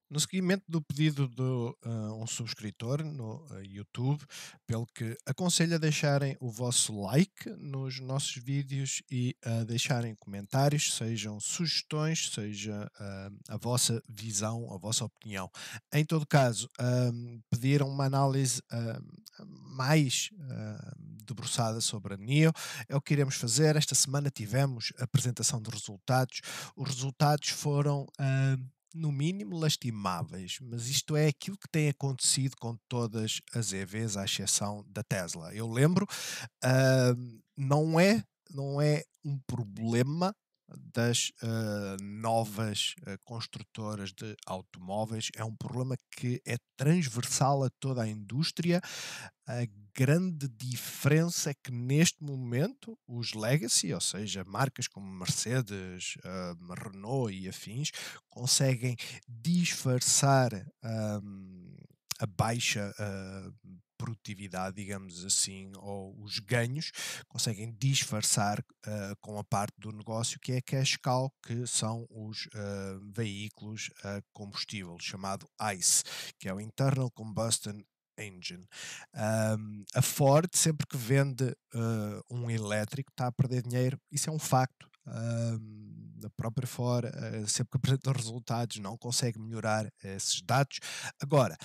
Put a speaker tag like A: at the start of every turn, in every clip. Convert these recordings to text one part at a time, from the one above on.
A: No seguimento do pedido de um subscritor no YouTube, pelo que aconselho a deixarem o vosso like nos nossos vídeos e a deixarem comentários, sejam sugestões, seja a vossa visão, a vossa opinião. Em todo caso, pediram uma análise mais debruçada sobre a NIO, é o que iremos fazer. Esta semana tivemos a apresentação de resultados. Os resultados foram no mínimo lastimáveis, mas isto é aquilo que tem acontecido com todas as EVs, à exceção da Tesla. Eu lembro, não é um problema das novas construtoras de automóveis, é um problema que é transversal a toda a indústria. A grande diferença é que neste momento os legacy, ou seja, marcas como Mercedes, Renault e afins, conseguem disfarçar a baixa produtividade, digamos assim, ou os ganhos, conseguem disfarçar com a parte do negócio que é a cash cow, que são os veículos a combustível, chamado ICE, que é o Internal Combustion Engine. A Ford, sempre que vende um elétrico, está a perder dinheiro, isso é um facto. A própria Ford, sempre que apresenta resultados, não consegue melhorar esses dados. Agora,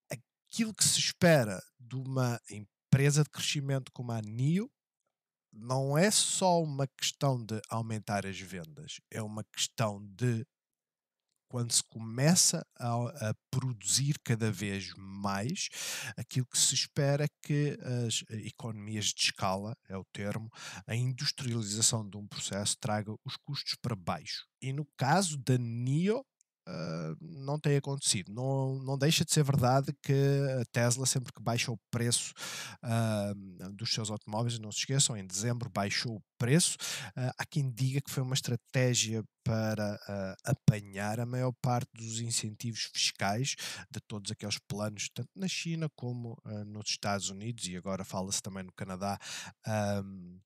A: aquilo que se espera de uma empresa de crescimento como a NIO não é só uma questão de aumentar as vendas, é uma questão de quando se começa a produzir cada vez mais, aquilo que se espera é que as economias de escala, é o termo, a industrialização de um processo traga os custos para baixo. E no caso da NIO, não tem acontecido. Não deixa de ser verdade que a Tesla, sempre que baixa o preço ah, dos seus automóveis, não se esqueçam, em dezembro baixou o preço. Há quem diga que foi uma estratégia para apanhar a maior parte dos incentivos fiscais de todos aqueles planos, tanto na China como nos Estados Unidos, e agora fala-se também no Canadá, ahm,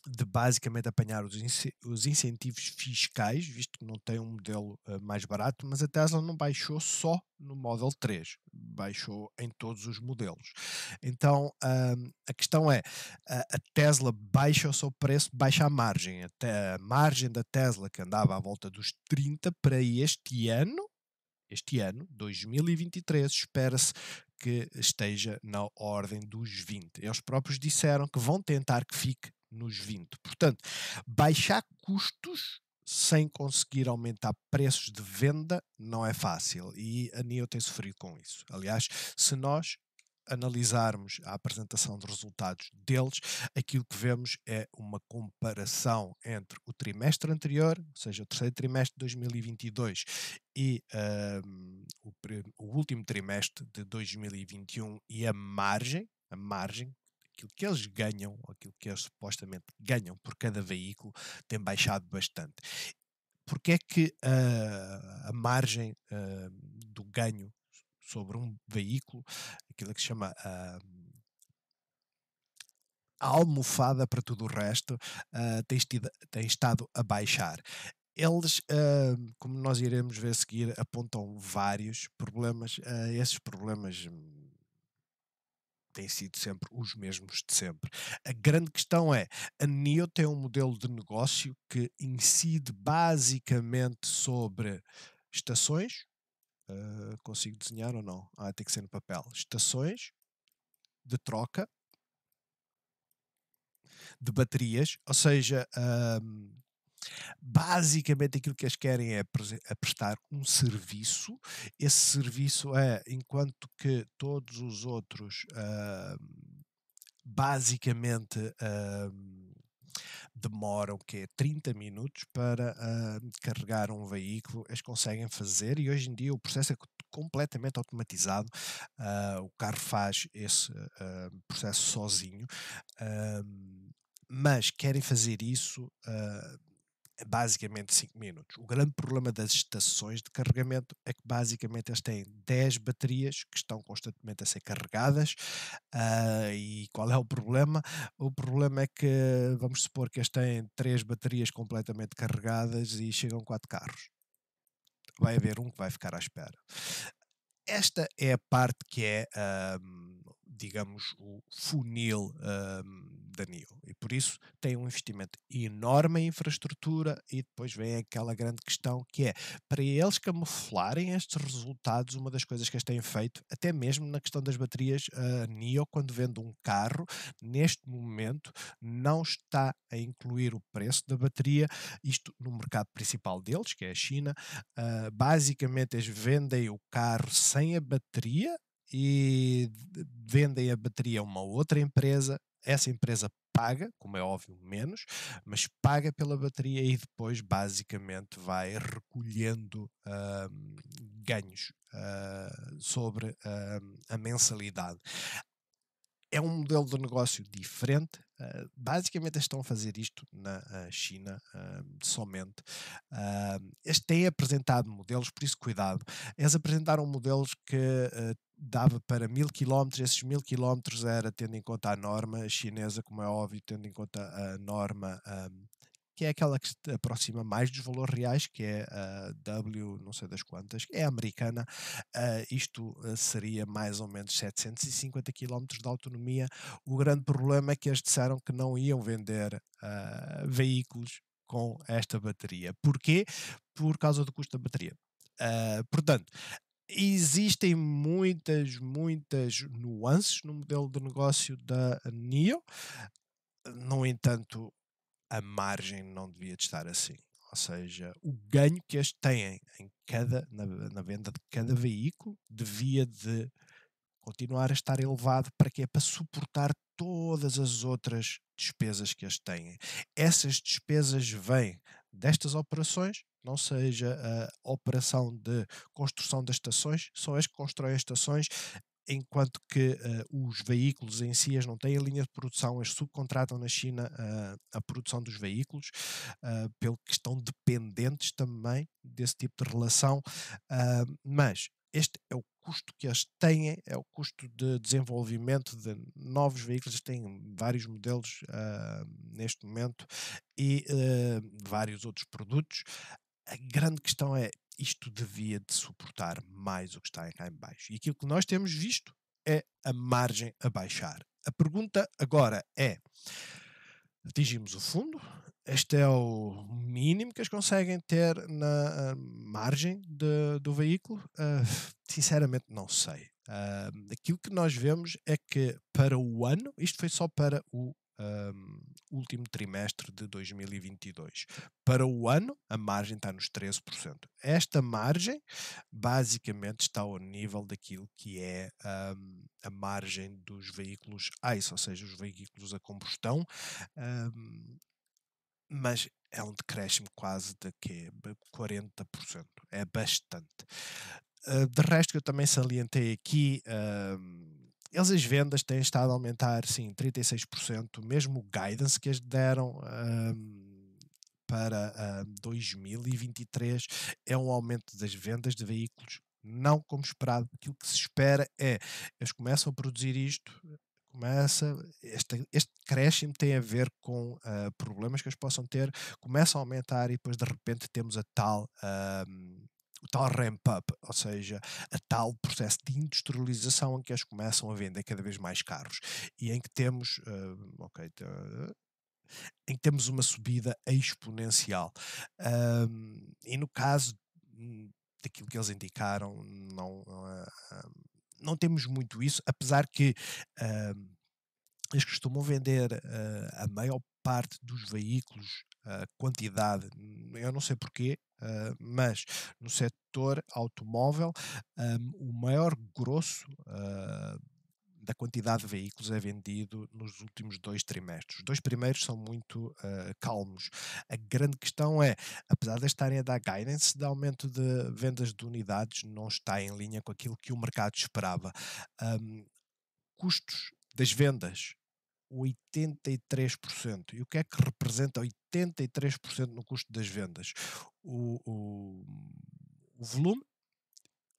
A: de basicamente apanhar os incentivos fiscais, visto que não tem um modelo mais barato, mas a Tesla não baixou só no Model 3, baixou em todos os modelos. Então, a questão é, a Tesla baixa o seu preço, baixa a margem. Até a margem da Tesla, que andava à volta dos 30 para este ano, 2023, espera-se que esteja na ordem dos 20. Eles próprios disseram que vão tentar que fique nos 20. Portanto, baixar custos sem conseguir aumentar preços de venda não é fácil e a NIO tem sofrido com isso. Aliás, se nós analisarmos a apresentação de resultados deles, aquilo que vemos é uma comparação entre o trimestre anterior, ou seja, o terceiro trimestre de 2022 e o último trimestre de 2021 e a margem, aquilo que eles ganham, aquilo que eles supostamente ganham por cada veículo, tem baixado bastante. Porque é que a margem do ganho sobre um veículo, aquilo que se chama a almofada para tudo o resto, tem estado a baixar. Eles, como nós iremos ver a seguir, apontam vários problemas. Esses problemas têm sido sempre os mesmos de sempre. A grande questão é, a NIO tem um modelo de negócio que incide basicamente sobre estações. Consigo desenhar ou não? Tem que ser no papel. Estações de troca de baterias, ou seja, basicamente aquilo que eles querem é prestar um serviço. Esse serviço é, enquanto que todos os outros basicamente demoram que é 30 minutos para carregar um veículo, eles conseguem fazer e hoje em dia o processo é completamente automatizado. O carro faz esse processo sozinho, mas querem fazer isso basicamente 5 minutos. O grande problema das estações de carregamento é que basicamente eles têm 10 baterias que estão constantemente a ser carregadas. E qual é o problema? O problema é que vamos supor que eles têm 3 baterias completamente carregadas e chegam 4 carros. vai haver um que vai ficar à espera. Esta é a parte que é, digamos, o funil da NIO. E por isso tem um investimento enorme em infraestrutura e depois vem aquela grande questão que é, para eles camuflarem estes resultados, uma das coisas que eles têm feito, até mesmo na questão das baterias, a NIO, quando vende um carro, neste momento, não está a incluir o preço da bateria, isto no mercado principal deles, que é a China. Basicamente, eles vendem o carro sem a bateria e vendem a bateria a uma outra empresa. Essa empresa paga, como é óbvio, menos, mas paga pela bateria e depois basicamente vai recolhendo ganhos sobre a mensalidade. É um modelo de negócio diferente. Basicamente, eles estão a fazer isto na China somente. Eles têm apresentado modelos, por isso cuidado. Eles apresentaram modelos que dava para 1000 km. Esses 1000 km era tendo em conta a norma chinesa, como é óbvio, tendo em conta a norma que é aquela que se aproxima mais dos valores reais, que é a W, não sei das quantas, que é a americana. Isto seria mais ou menos 750 km de autonomia. O grande problema é que eles disseram que não iam vender veículos com esta bateria. Porquê? Por causa do custo da bateria. Portanto, existem muitas nuances no modelo de negócio da NIO. No entanto, a margem não devia de estar assim. Ou seja, o ganho que eles têm na venda de cada veículo devia de continuar a estar elevado. Para quê? Para suportar todas as outras despesas que eles têm. Essas despesas vêm destas operações, não seja a operação de construção das estações, são eles que constroem as estações, enquanto que os veículos em si eles não têm a linha de produção, eles subcontratam na China a produção dos veículos, pelo que estão dependentes também desse tipo de relação, mas este é o custo que eles têm, é o custo de desenvolvimento de novos veículos. Eles têm vários modelos neste momento e vários outros produtos. A grande questão é, isto devia de suportar mais o que está cá em baixo. E aquilo que nós temos visto é a margem a baixar. A pergunta agora é: atingimos o fundo? Este é o mínimo que eles conseguem ter na margem do veículo? Sinceramente, não sei. Aquilo que nós vemos é que para o ano, isto foi só para o último trimestre de 2022. Para o ano, a margem está nos 13%. Esta margem, basicamente, está ao nível daquilo que é a margem dos veículos ICE, ou seja, os veículos a combustão. Um, mas é um decréscimo quase de quê? 40%. É bastante. De resto, que eu também salientei aqui, eles as vendas têm estado a aumentar, sim, 36%, mesmo o guidance que eles deram para 2023 é um aumento das vendas de veículos não como esperado. Aquilo que se espera é, eles começam a produzir isto, este decréscimo tem a ver com problemas que eles possam ter, começam a aumentar e depois de repente temos o tal ramp-up, ou seja, a tal processo de industrialização em que eles começam a vender cada vez mais carros e em que temos, em que temos uma subida exponencial. E no caso daquilo que eles indicaram, não temos muito isso, apesar que eles costumam vender a maior parte dos veículos, a quantidade, eu não sei porquê, mas no setor automóvel, o maior grosso da quantidade de veículos é vendido nos últimos 2 trimestres. Os 2 primeiros são muito calmos. A grande questão é, apesar de estarem a dar guidance de aumento de vendas de unidades, não está em linha com aquilo que o mercado esperava. Custos das vendas, 83%. E o que é que representa 83% no custo das vendas? O volume,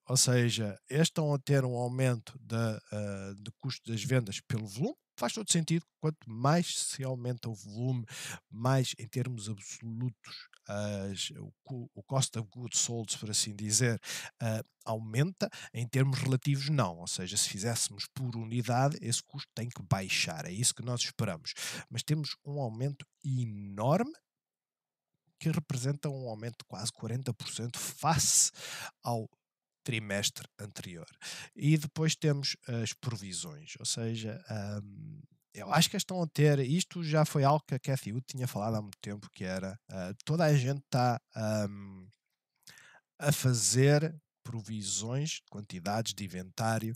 A: ou seja, eles estão a ter um aumento de custo das vendas pelo volume. Faz todo sentido, quanto mais se aumenta o volume, mais em termos absolutos o cost of goods sold, por assim dizer, aumenta, em termos relativos não, ou seja, se fizéssemos por unidade, esse custo tem que baixar, é isso que nós esperamos. Mas temos um aumento enorme que representa um aumento de quase 40% face ao trimestre anterior. E depois temos as provisões, ou seja, eu acho que estão a ter, isto já foi algo que a Cathy Wood tinha falado há muito tempo, que era toda a gente está a fazer provisões, quantidades de inventário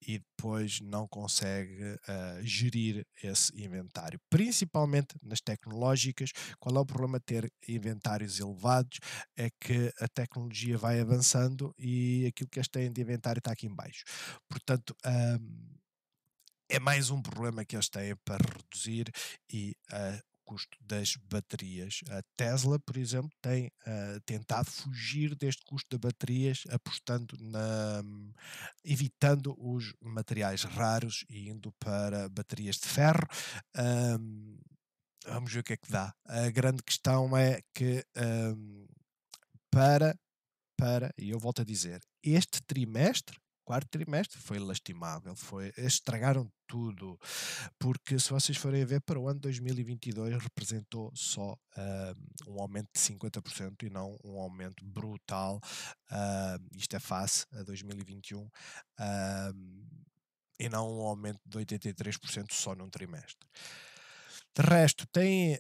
A: e depois não consegue gerir esse inventário. Principalmente nas tecnológicas, qual é o problema de ter inventários elevados? É que a tecnologia vai avançando e aquilo que eles têm de inventário está aqui em baixo. Portanto, é mais um problema que eles têm para reduzir e o custo das baterias. A Tesla, por exemplo, tem tentado fugir deste custo de baterias, apostando evitando os materiais raros e indo para baterias de ferro. Vamos ver o que é que dá. A grande questão é que para e eu volto a dizer, este trimestre, quarto trimestre, foi lastimável, estragaram tudo, porque se vocês forem a ver para o ano 2022 representou só um aumento de 50% e não um aumento brutal, isto é face a 2021, e não um aumento de 83% só num trimestre. De resto, tem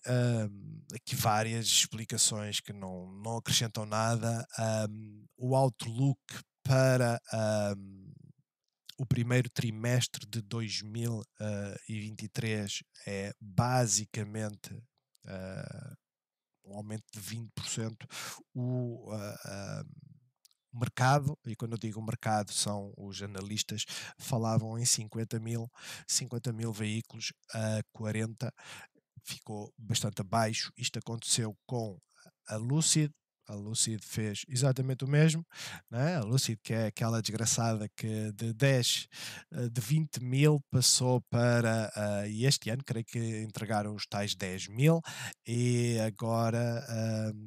A: aqui várias explicações que não acrescentam nada. O outlook para o primeiro trimestre de 2023 é basicamente um aumento de 20%. O mercado, e quando eu digo mercado são os analistas, falavam em 50 mil veículos a 40, ficou bastante abaixo. Isto aconteceu com a Lucid. A Lucid fez exatamente o mesmo, né? A Lucid, que é aquela desgraçada que de 20 mil passou para, e este ano creio que entregaram os tais 10 mil, e agora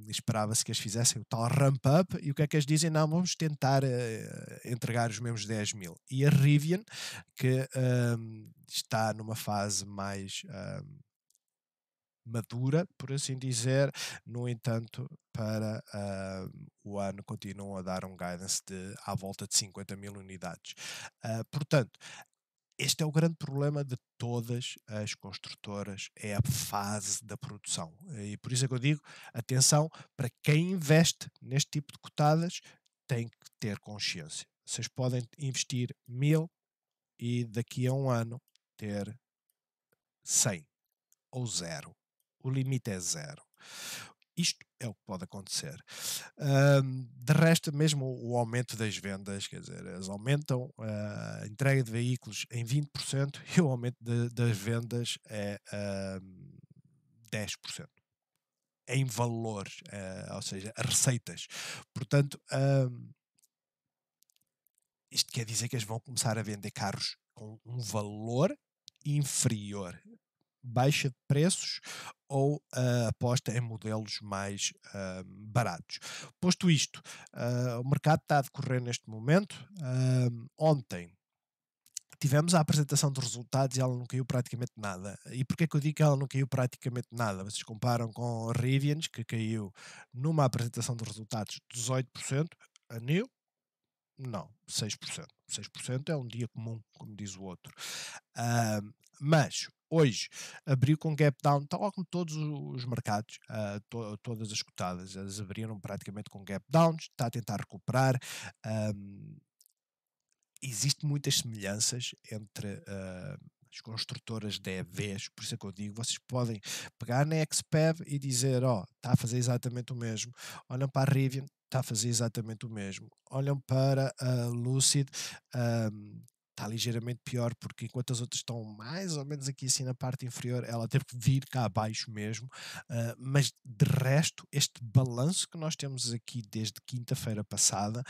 A: esperava-se que eles fizessem o tal ramp-up, e o que é que eles dizem? Não, vamos tentar entregar os mesmos 10 mil. E a Rivian, que está numa fase mais madura, por assim dizer. No entanto, para o ano continuam a dar um guidance de à volta de 50 mil unidades. Portanto, este é o grande problema de todas as construtoras, é a fase da produção. E por isso é que eu digo, atenção, para quem investe neste tipo de cotadas, tem que ter consciência. Vocês podem investir 1000 e daqui a um ano ter 100 ou zero. O limite é zero. Isto é o que pode acontecer. De resto, mesmo o aumento das vendas, quer dizer, eles aumentam a entrega de veículos em 20% e o aumento das vendas é 10%. Em valor, ou seja, as receitas. Portanto, isto quer dizer que eles vão começar a vender carros com um valor inferior, baixa de preços ou aposta em modelos mais baratos. Posto isto, o mercado está a decorrer neste momento. Ontem tivemos a apresentação de resultados e ela não caiu praticamente nada. E porquê que eu digo que ela não caiu praticamente nada? Vocês comparam com a Rivians, que caiu numa apresentação de resultados 18%, a New não, 6%. 6% é um dia comum, como diz o outro. Mas hoje abriu com gap down, tal como todos os mercados, todas as cotadas, elas abriram praticamente com gap downs, está a tentar recuperar. Existem muitas semelhanças entre as construtoras de EVs, por isso é que eu digo, vocês podem pegar na XPEV e dizer, está a fazer exatamente o mesmo. Olham para a Rivian, está a fazer exatamente o mesmo. Olham para a Lucid, está ligeiramente pior, porque enquanto as outras estão mais ou menos aqui assim na parte inferior, ela teve que vir cá abaixo mesmo. Mas de resto, este balanço que nós temos aqui desde quinta-feira passada,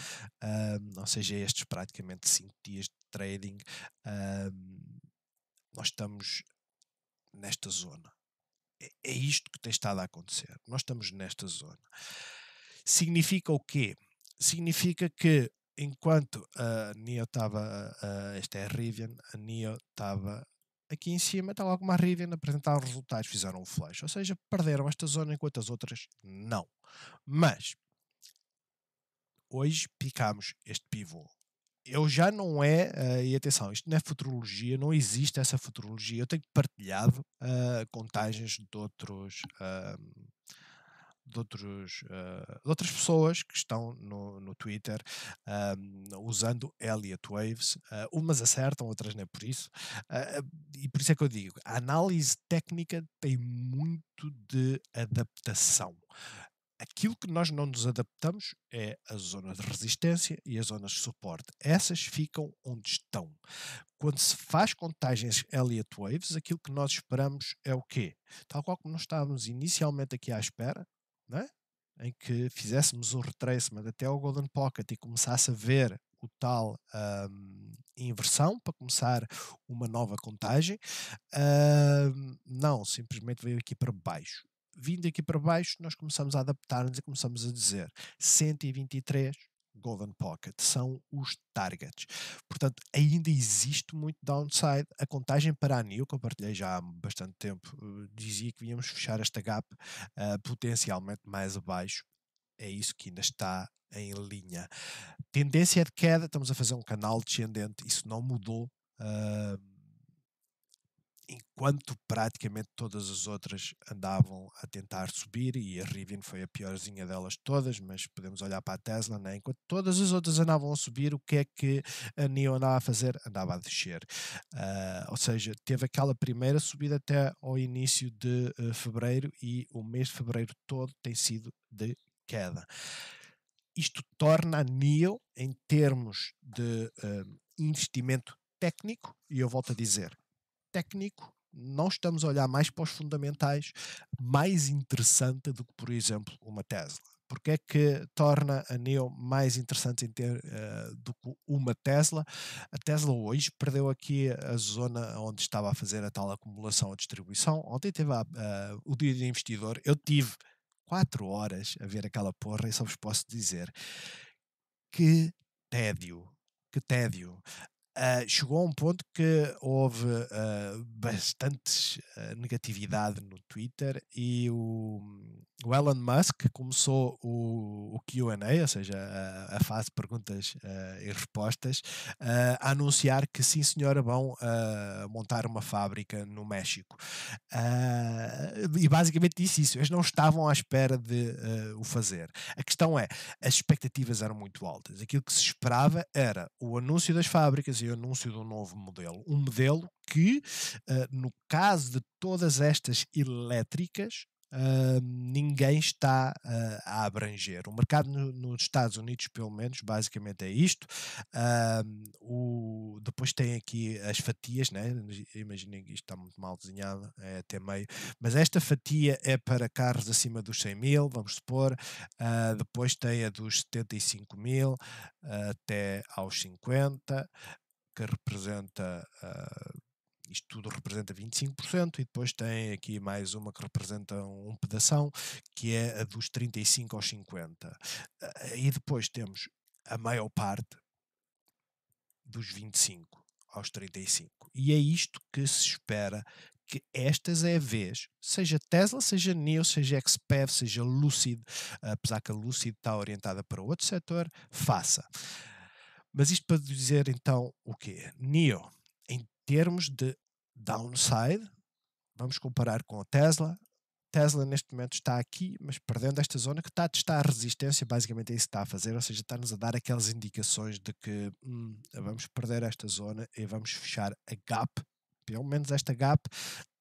A: ou seja, estes praticamente 5 dias de trading, nós estamos nesta zona. É isto que tem estado a acontecer. Nós estamos nesta zona. Significa o quê? Significa que enquanto a NIO estava, esta é a Rivian, a NIO estava aqui em cima, estava lá com uma Rivian a apresentar os resultados, fizeram um flash. Ou seja, perderam esta zona enquanto as outras não. Mas hoje picamos este pivô. Eu já não é, e atenção, isto não é futurologia, não existe essa futurologia. Eu tenho partilhado contagens de outras pessoas que estão no Twitter usando Elliott Waves. Umas acertam, outras não é por isso. E por isso é que eu digo, a análise técnica tem muito de adaptação. Aquilo que nós não nos adaptamos é a zona de resistência e as zonas de suporte. Essas ficam onde estão. Quando se faz contagens Elliott Waves, aquilo que nós esperamos é o quê? Tal qual como nós estávamos inicialmente aqui à espera, não é? Em que fizéssemos o retracement até ao Golden Pocket e começasse a ver o tal inversão para começar uma nova contagem. Não, simplesmente veio aqui para baixo. Vindo aqui para baixo, nós começamos a adaptar-nos e começamos a dizer 123 Golden Pocket são os targets. Portanto, ainda existe muito downside. A contagem para a NIO, que eu partilhei já há bastante tempo, dizia que íamos fechar esta gap potencialmente mais abaixo. É isso que ainda está em linha. Tendência de queda, estamos a fazer um canal descendente, isso não mudou. Enquanto praticamente todas as outras andavam a tentar subir, e a Rivian foi a piorzinha delas todas, mas podemos olhar para a Tesla, né? Enquanto todas as outras andavam a subir, o que é que a NIO andava a fazer? Andava a descer. Ou seja, teve aquela primeira subida até ao início de fevereiro, e o mês de fevereiro todo tem sido de queda. Isto torna a NIO, em termos de investimento técnico, e eu volto a dizer, técnico, não estamos a olhar mais para os fundamentais, mais interessante do que, por exemplo, uma Tesla. Porque é que torna a NIO mais interessante do que uma Tesla? A Tesla hoje perdeu aqui a zona onde estava a fazer a tal acumulação ou distribuição. Ontem teve o dia de investidor. Eu tive 4 horas a ver aquela porra e só vos posso dizer que tédio. Que tédio. Chegou a um ponto que houve bastante negatividade no Twitter, e o Elon Musk começou o Q&A, ou seja, a fase de perguntas e respostas, a anunciar que sim senhora vão montar uma fábrica no México. E basicamente disse isso, eles não estavam à espera de o fazer. A questão é, as expectativas eram muito altas. Aquilo que se esperava era o anúncio das fábricas e o anúncio de um novo modelo. Um modelo que, no caso de todas estas elétricas, ninguém está a abranger. O mercado nos Estados Unidos, pelo menos, basicamente é isto. Depois tem aqui as fatias, né? Imaginem que isto está muito mal desenhado, é até meio, mas esta fatia é para carros acima dos 100 mil, vamos supor. Depois tem a dos 75 mil até aos 50, que representa isto tudo representa 25%, e depois tem aqui mais uma que representa um pedação, que é a dos 35 aos 50. E depois temos a maior parte dos 25 aos 35. E é isto que se espera, que estas é a vez, seja Tesla, seja NIO, seja XPEV, seja Lucid, apesar que a Lucid está orientada para outro setor, faça. Mas isto para dizer então o quê? NIO, em termos de downside, vamos comparar com a Tesla. Tesla neste momento está aqui, mas perdendo esta zona que está a testar a resistência, basicamente é isso que está a fazer, ou seja, está-nos a dar aquelas indicações de que vamos perder esta zona e vamos fechar a gap. Pelo menos esta gap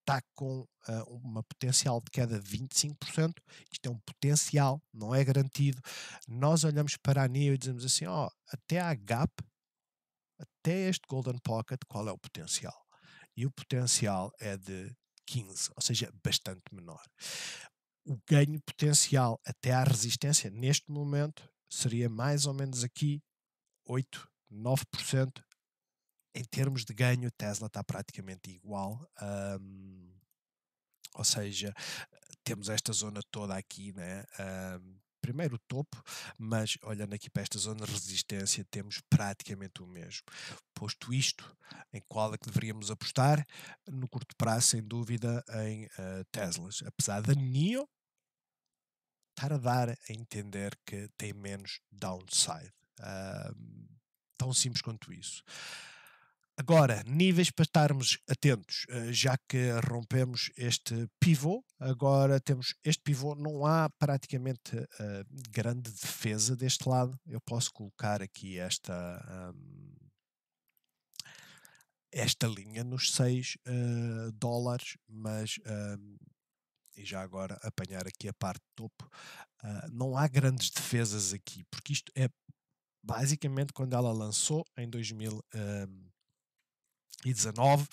A: está com uma potencial de queda de 25%. Isto é um potencial, não é garantido. Nós olhamos para a NIO e dizemos assim, até a gap, até este Golden Pocket, qual é o potencial? E o potencial é de 15, ou seja, bastante menor. O ganho potencial até à resistência, neste momento, seria mais ou menos aqui 8, 9%. Em termos de ganho, Tesla está praticamente igual. Ou seja, temos esta zona toda aqui, né? Primeiro o topo, mas olhando aqui para esta zona de resistência, temos praticamente o mesmo. Posto isto, em qual é que deveríamos apostar? No curto prazo, sem dúvida, em Teslas. Apesar da NIO estar a dar a entender que tem menos downside. Tão simples quanto isso. Agora, níveis para estarmos atentos, já que rompemos este pivô, agora temos este pivô, não há praticamente grande defesa deste lado. Eu posso colocar aqui esta linha nos 6 dólares, mas e já agora apanhar aqui a parte de topo, não há grandes defesas aqui, porque isto é basicamente quando ela lançou em 2019.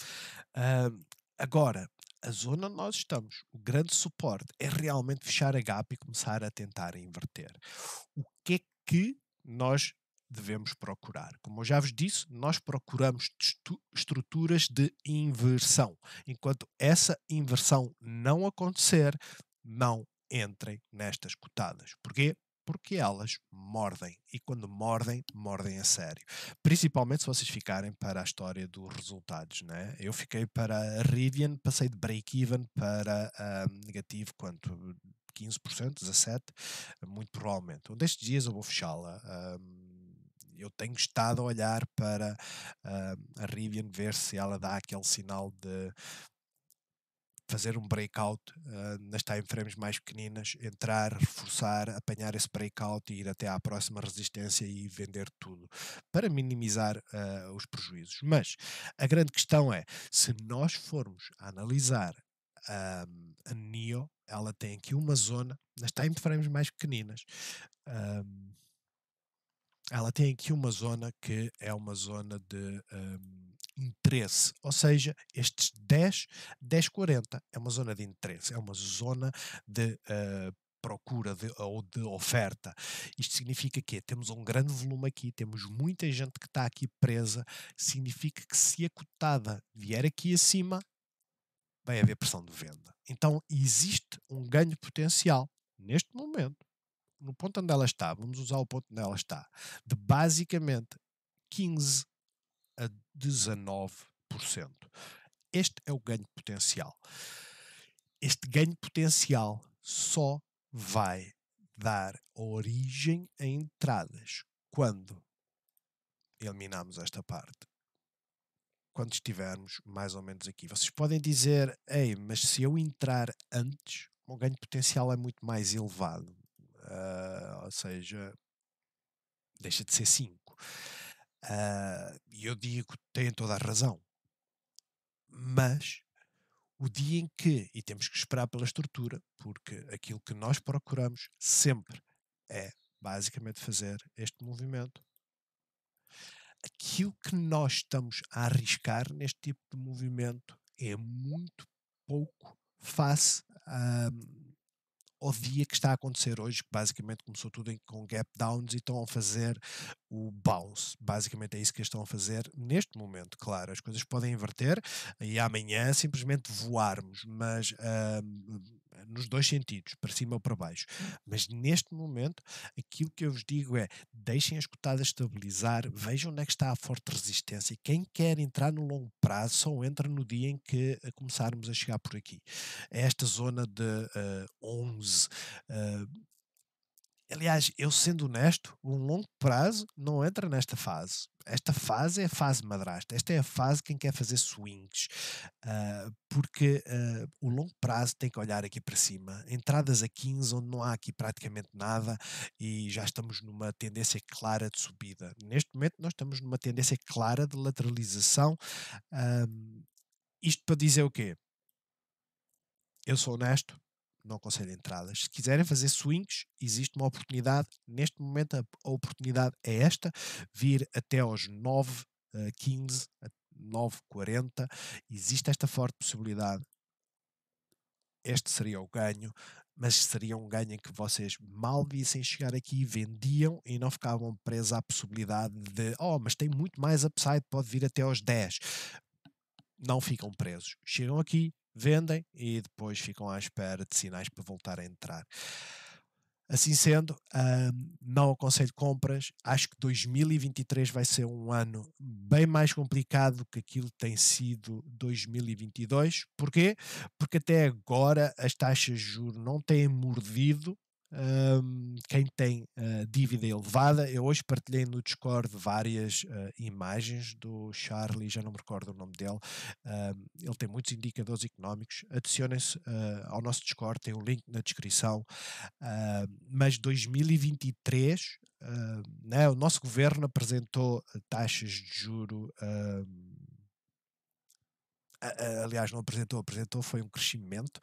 A: Agora, a zona onde nós estamos, o grande suporte é realmente fechar a gap e começar a tentar inverter. O que é que nós devemos procurar? Como eu já vos disse, nós procuramos estruturas de inversão. Enquanto essa inversão não acontecer, não entrem nestas cotadas. Porquê? Porque elas mordem. E quando mordem, mordem a sério. Principalmente se vocês ficarem para a história dos resultados, né? Eu fiquei para a Rivian, passei de break-even para negativo, quanto? 15%, 17%, muito provavelmente. Um destes dias eu vou fechá-la. Eu tenho estado a olhar para a Rivian, ver se ela dá aquele sinal de fazer um breakout nas time frames mais pequeninas, entrar, reforçar, apanhar esse breakout e ir até à próxima resistência e vender tudo, para minimizar os prejuízos. Mas a grande questão é, se nós formos a analisar a NIO, ela tem aqui uma zona, nas time frames mais pequeninas, ela tem aqui uma zona que é uma zona de interesse, ou seja, estes 10,40 é uma zona de interesse, é uma zona de procura ou de oferta. Isto significa que temos um grande volume aqui, temos muita gente que está aqui presa, significa que se a cotada vier aqui acima, vai haver pressão de venda. Então existe um ganho potencial neste momento, no ponto onde ela está, vamos usar o ponto onde ela está, de basicamente 15 a 19%. Este é o ganho potencial. Este ganho potencial só vai dar origem a entradas quando eliminarmos esta parte. Quando estivermos mais ou menos aqui. Vocês podem dizer, ei, mas se eu entrar antes, o ganho potencial é muito mais elevado. Ou seja, deixa de ser 5. E eu digo, têm toda a razão. Mas o dia em que, e temos que esperar pela estrutura, porque aquilo que nós procuramos sempre é basicamente fazer este movimento. Aquilo que nós estamos a arriscar neste tipo de movimento é muito pouco face ao dia que está a acontecer hoje, que basicamente começou tudo com gap downs e estão a fazer o bounce. Basicamente é isso que eles estão a fazer neste momento. Claro, as coisas podem inverter e amanhã simplesmente voarmos, mas nos dois sentidos, para cima ou para baixo. Mas neste momento, aquilo que eu vos digo é, deixem as cotadas estabilizar, vejam onde é que está a forte resistência. Quem quer entrar no longo prazo só entra no dia em que começarmos a chegar por aqui. É esta zona de 11. Aliás, eu sendo honesto, um longo prazo não entra nesta fase. Esta fase é a fase madrasta. Esta é a fase quem quer fazer swings. Porque o longo prazo tem que olhar aqui para cima. Entradas a 15, onde não há aqui praticamente nada e já estamos numa tendência clara de subida. Neste momento nós estamos numa tendência clara de lateralização. Isto para dizer o quê? Eu sou honesto, não aconselho entradas. Se quiserem fazer swings, existe uma oportunidade. Neste momento, a oportunidade é esta: vir até aos 9,15, 9,40. Existe esta forte possibilidade. Este seria o ganho, mas seria um ganho em que vocês mal vissem chegar aqui, vendiam e não ficavam presos à possibilidade de, mas tem muito mais upside, pode vir até aos 10. Não ficam presos. Chegam aqui, vendem e depois ficam à espera de sinais para voltar a entrar. Assim sendo, não aconselho compras. Acho que 2023 vai ser um ano bem mais complicado do que aquilo que tem sido 2022. Porquê? Porque até agora as taxas de juros não têm mordido quem tem dívida elevada. Eu hoje partilhei no Discord várias imagens do Charlie, já não me recordo o nome dele. Ele tem muitos indicadores económicos. Adicionem-se ao nosso Discord, tem um link na descrição. Mas 2023, né, o nosso governo apresentou taxas de juro. Aliás, não apresentou, apresentou foi um crescimento,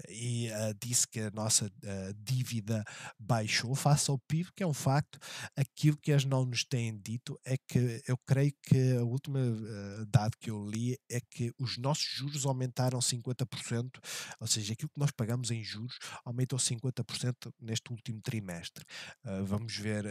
A: e disse que a nossa dívida baixou face ao PIB, que é um facto. Aquilo que eles não nos têm dito é que eu creio que a última dado que eu li é que os nossos juros aumentaram 50%, ou seja, aquilo que nós pagamos em juros aumentou 50% neste último trimestre. Vamos ver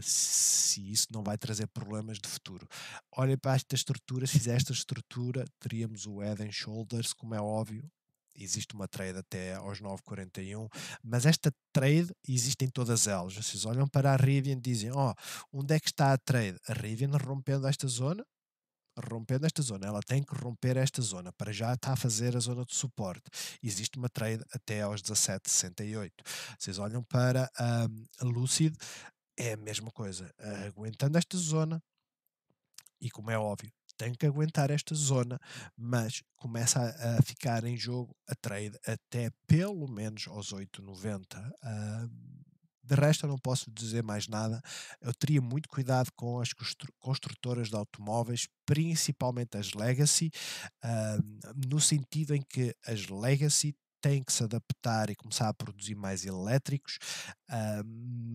A: se isso não vai trazer problemas de futuro. Olhem para esta estrutura, se fizer esta estrutura, teríamos o Head and Shoulders, como é óbvio. Existe uma trade até aos 9,41, mas esta trade existe em todas elas. Vocês olham para a Rivian e dizem: Ó, onde é que está a trade? A Rivian rompendo esta zona, ela tem que romper esta zona, para já está a fazer a zona de suporte. Existe uma trade até aos 17,68. Vocês olham para a Lucid, é a mesma coisa, aguentando esta zona, e como é óbvio, tem que aguentar esta zona, mas começa a ficar em jogo a trade até pelo menos aos 8,90. De resto, eu não posso dizer mais nada. Eu teria muito cuidado com as construtoras de automóveis, principalmente as Legacy, no sentido em que as Legacy têm que se adaptar e começar a produzir mais elétricos,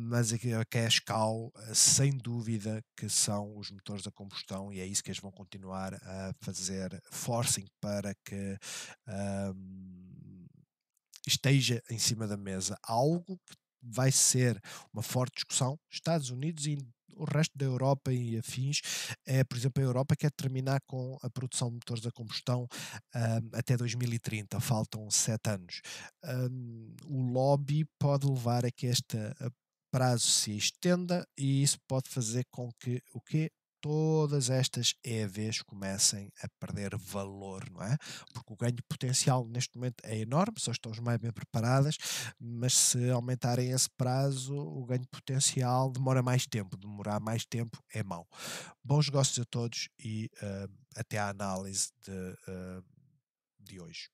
A: mas a Cascal, sem dúvida que são os motores a combustão, e é isso que eles vão continuar a fazer forcing para que esteja em cima da mesa. Algo que vai ser uma forte discussão. Estados Unidos e o resto da Europa e afins, por exemplo, a Europa quer terminar com a produção de motores a combustão até 2030, faltam 7 anos. O lobby pode levar a que este prazo se estenda, e isso pode fazer com que o quê? Todas estas EVs comecem a perder valor, não é? Porque o ganho potencial neste momento é enorme, só estão mais bem preparadas, mas se aumentarem esse prazo, o ganho potencial demora mais tempo, demorar mais tempo é mau. Bons negócios a todos e até à análise de hoje.